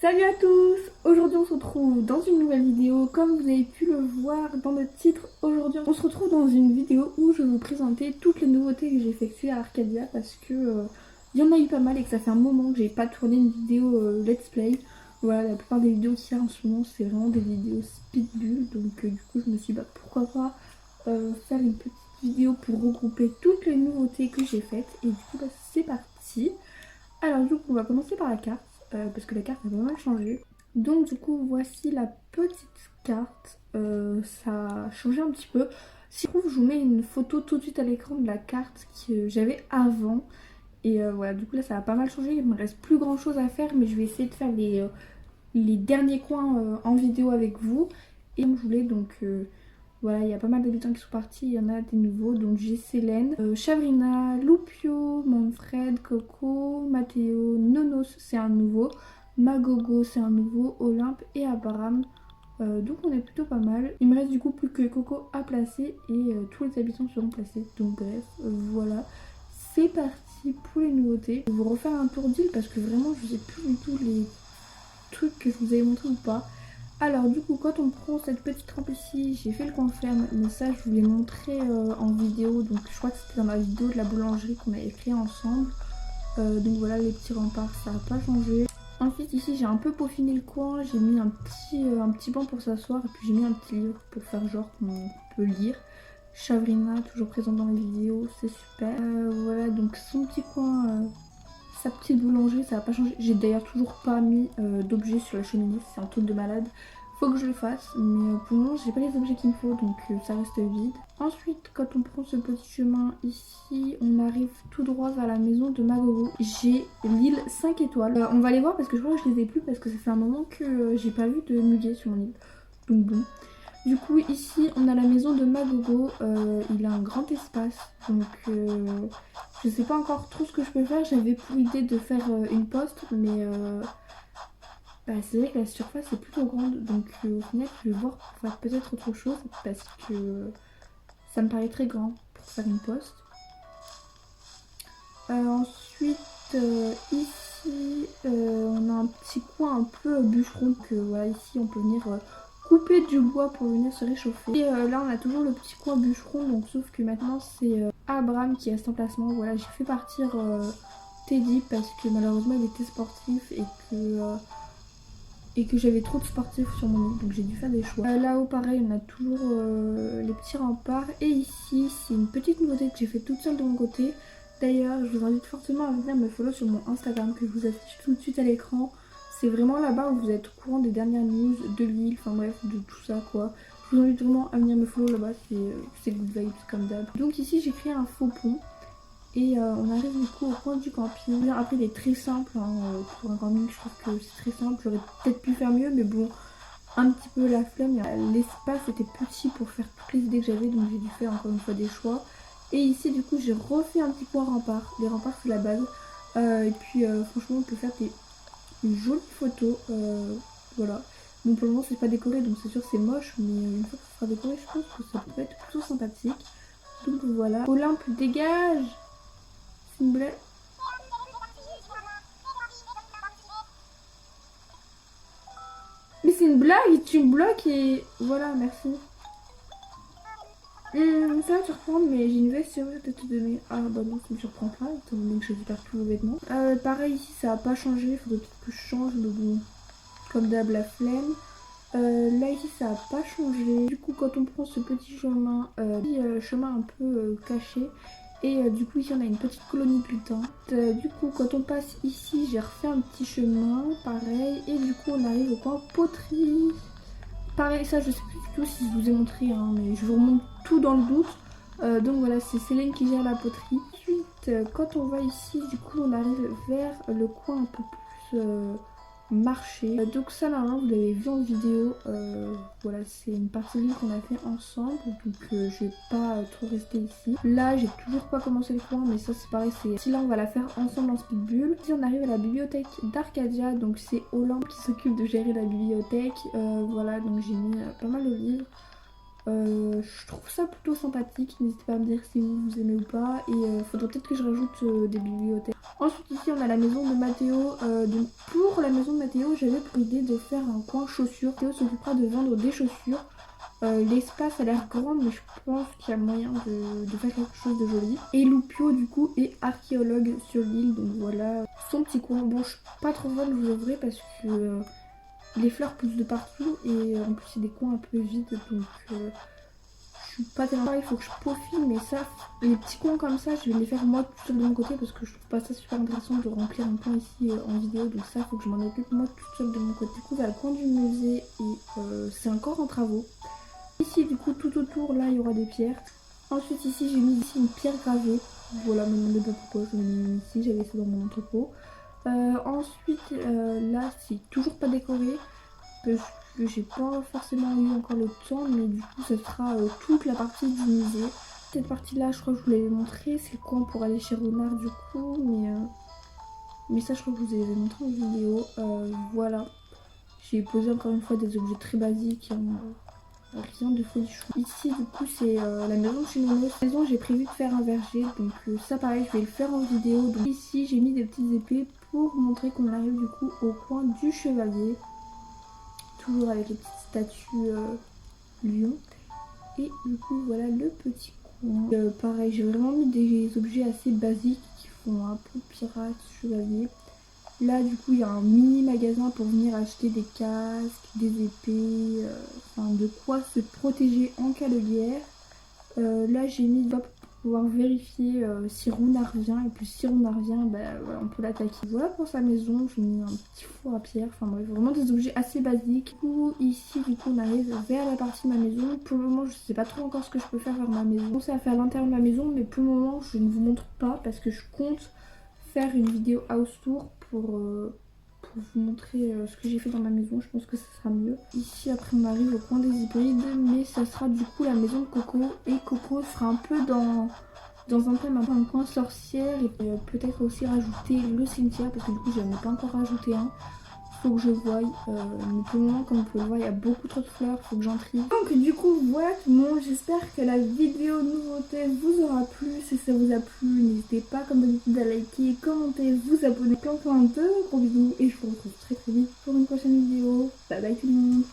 Salut à tous! Aujourd'hui on se retrouve dans une nouvelle vidéo. Comme vous avez pu le voir dans le titre, aujourd'hui on se retrouve dans une vidéo où je vais vous présenter toutes les nouveautés que j'ai effectuées à Arcadia parce que il y en a eu pas mal et que ça fait un moment que j'ai pas tourné une vidéo let's play. Voilà, la plupart des vidéos qu'il y a en ce moment c'est vraiment des vidéos speedbull, donc du coup je me suis dit pourquoi pas faire une petite vidéo pour regrouper toutes les nouveautés que j'ai faites. Et du coup c'est parti. Alors du coup on va commencer par la carte. Parce que la carte a pas mal changé. Donc du coup voici la petite carte. Ça a changé un petit peu. Si je trouve, je vous mets une photo tout de suite à l'écran de la carte que j'avais avant. Et voilà, du coup là ça a pas mal changé. Il me reste plus grand chose à faire, mais je vais essayer de faire les derniers coins en vidéo avec vous. Et comme je voulais, donc voilà, il y a pas mal d'habitants qui sont partis, il y en a des nouveaux. Donc j'ai Célène, Chavrina, Lupio, Manfred, Coco, Matteo, Nonos, c'est un nouveau, Magogo, c'est un nouveau, Olympe et Abraham. Donc on est plutôt pas mal. Il me reste du coup plus que Coco à placer et tous les habitants seront placés. Donc bref, voilà, c'est parti pour les nouveautés. Je vais vous refaire un tour d'île parce que vraiment je sais plus du tout les trucs que je vous avais montré ou pas. Alors du coup quand on prend cette petite rampe ici, j'ai fait le coin ferme, mais ça je vous l'ai montré en vidéo, donc je crois que c'était dans la vidéo de la boulangerie qu'on avait créé ensemble. Donc voilà, les petits remparts ça n'a pas changé. Ensuite ici j'ai un peu peaufiné le coin, j'ai mis un petit banc pour s'asseoir et puis j'ai mis un petit livre pour faire genre qu'on peut lire. Chavrina toujours présente dans les vidéos, c'est super. Voilà donc son petit coin, sa petite boulangerie, ça n'a pas changé. J'ai d'ailleurs toujours pas mis d'objets sur la cheminée, c'est un truc de malade. Faut que je le fasse, mais pour le moment j'ai pas les objets qu'il me faut, donc ça reste vide. Ensuite, quand on prend ce petit chemin ici, on arrive tout droit vers la maison de Magogo. J'ai l'île 5 étoiles. On va les voir parce que je crois que je les ai plus parce que ça fait un moment que j'ai pas vu de muguet sur mon île. Donc bon. Du coup ici on a la maison de Magogo, il a un grand espace, donc je sais pas encore trop ce que je peux faire. J'avais pour idée de faire une poste, mais c'est vrai que la surface est plutôt grande, donc au final je vais voir pour faire peut-être autre chose parce que ça me paraît très grand pour faire une poste. Ensuite ici on a un petit coin un peu bûcheron, que voilà, ici on peut venir couper du bois pour venir se réchauffer. Et là on a toujours le petit coin bûcheron, donc sauf que maintenant c'est Abraham qui reste en placement. Voilà, j'ai fait partir Teddy parce que malheureusement il était sportif et que j'avais trop de sportifs sur mon île, donc j'ai dû faire des choix. Là-haut pareil on a toujours les petits remparts, et ici c'est une petite nouveauté que j'ai fait toute seule de mon côté. D'ailleurs je vous invite fortement à venir me follow sur mon Instagram que je vous affiche tout de suite à l'écran. C'est vraiment là-bas où vous êtes au courant des dernières news de l'île, enfin bref, de tout ça quoi. Je vous invite vraiment à venir me follow là-bas, c'est good vibes comme d'hab. Donc ici j'ai créé un faux pont. Et on arrive du coup au coin du camping. Après il est très simple, hein, pour un camping je trouve que c'est très simple. J'aurais peut-être pu faire mieux, mais bon, un petit peu la flemme. L'espace était petit pour faire toutes les idées que j'avais, donc j'ai dû faire encore une fois des choix. Et ici du coup j'ai refait un petit peu un rempart. Les remparts c'est la base. Et puis franchement on peut faire des jolies photos. Voilà. Bon pour le moment c'est pas décoré, donc c'est sûr c'est moche, mais une fois que ce sera décoré je pense que ça peut être plutôt sympathique. Donc voilà. Olympe dégage! C'est une blague. Mais c'est une blague, tu me bloques et voilà, merci. Ça va te surprendre, mais j'ai une veste sur à te donner. Ah bah non, ça me surprend pas, étant donné que je perds tous vos vêtements. Pareil ici, ça a pas changé, il faudrait peut-être que je change, mais bon, comme d'hab, la flemme. Là ici, ça a pas changé. Du coup, quand on prend ce petit chemin, chemin un peu caché, et du coup ici on a une petite colonie de lutins. Du coup quand on passe ici j'ai refait un petit chemin pareil, et du coup on arrive au coin poterie. Pareil, ça je sais plus du tout si je vous ai montré, hein, mais je vous remonte tout dans le doute. Donc voilà, c'est Célène qui gère la poterie. Ensuite quand on va ici du coup on arrive vers le coin un peu plus marché. Donc ça normalement vous l'avez vu en vidéo, voilà c'est une partie qu'on a fait ensemble, donc je vais pas trop rester ici. Là j'ai toujours pas commencé le coin, mais ça c'est pareil, si là on va la faire ensemble en speedbull. Ici on arrive à la bibliothèque d'Arcadia, donc c'est Olympe qui s'occupe de gérer la bibliothèque. Voilà, donc j'ai mis pas mal de livres. Je trouve ça plutôt sympathique. N'hésitez pas à me dire si vous aimez ou pas. Et faudrait peut-être que je rajoute des bibliothèques. Ensuite ici on a la maison de Mathéo. Donc pour la maison de Mathéo, j'avais pour idée de faire un coin chaussures. Mathéo s'occupera de vendre des chaussures. L'espace a l'air grand, mais je pense qu'il y a moyen de faire quelque chose de joli. Et Loupio du coup est archéologue sur l'île, donc voilà son petit coin. Bon, je suis pas trop bonne, je vous avouerai, parce que les fleurs poussent de partout et en plus c'est des coins un peu vides, donc je suis pas tellement... Il faut que je peaufine, mais ça, les petits coins comme ça, je vais les faire moi toute seule de mon côté, parce que je trouve pas ça super intéressant de remplir un coin ici en vidéo, donc ça, il faut que je m'en occupe moi toute seule de mon côté. Du coup, vers le coin du musée, et c'est encore en travaux. Ici du coup tout autour là il y aura des pierres. Ensuite ici j'ai mis ici une pierre gravée. Voilà, me demandez pas pourquoi je l'ai mis ici, j'avais ça dans mon entrepôt. Ensuite là c'est toujours pas décoré parce que j'ai pas forcément eu encore le temps, mais du coup ça sera toute la partie du musée. Cette partie là je crois que je vous l'avais montré, c'est le coin pour aller chez Renard du coup, mais ça je crois que je vous avais montré en vidéo. Voilà, j'ai posé encore une fois des objets très basiques, rien de folichon. Ici du coup c'est la maison de chez Nono. Cette maison j'ai prévu de faire un verger, donc ça pareil je vais le faire en vidéo. Donc ici j'ai mis des petites épées pour montrer qu'on arrive du coup au coin du chevalier. Toujours avec les petites statues lions. Et du coup voilà le petit coin. Pareil j'ai vraiment mis des objets assez basiques qui font un peu pirate chevalier. Là du coup il y a un mini magasin pour venir acheter des casques, des épées, enfin de quoi se protéger en cas de guerre. Là j'ai mis pour pouvoir vérifier si Runa revient, et puis si Runa revient, bah, voilà, on peut l'attaquer. Voilà pour sa maison, j'ai mis un petit four à pierre, enfin bref, vraiment des objets assez basiques. Du coup ici du coup on arrive vers la partie de ma maison. Pour le moment je sais pas trop encore ce que je peux faire vers ma maison. Je pense à faire l'intérieur de ma maison, mais pour le moment je ne vous montre pas parce que je compte faire une vidéo house tour pour vous montrer ce que j'ai fait dans ma maison. Je pense que ça sera mieux. Ici après on arrive au coin des hybrides, mais ça sera du coup la maison de Coco, et Coco sera un peu dans un thème, un peu un coin sorcière, et peut-être aussi rajouter le cimetière parce que du coup j'en ai pas encore rajouté un. Faut que je voie, mais pour le moment comme vous pouvez le voir il y a beaucoup trop de fleurs, faut que j'en trie. Donc du coup voilà tout le monde, j'espère que la vidéo nouveauté vous aura plu. Si ça vous a plu, n'hésitez pas comme d'habitude à liker, commenter, vous abonner, plein de gros bisous, et je vous retrouve très vite pour une prochaine vidéo. Bye bye tout le monde.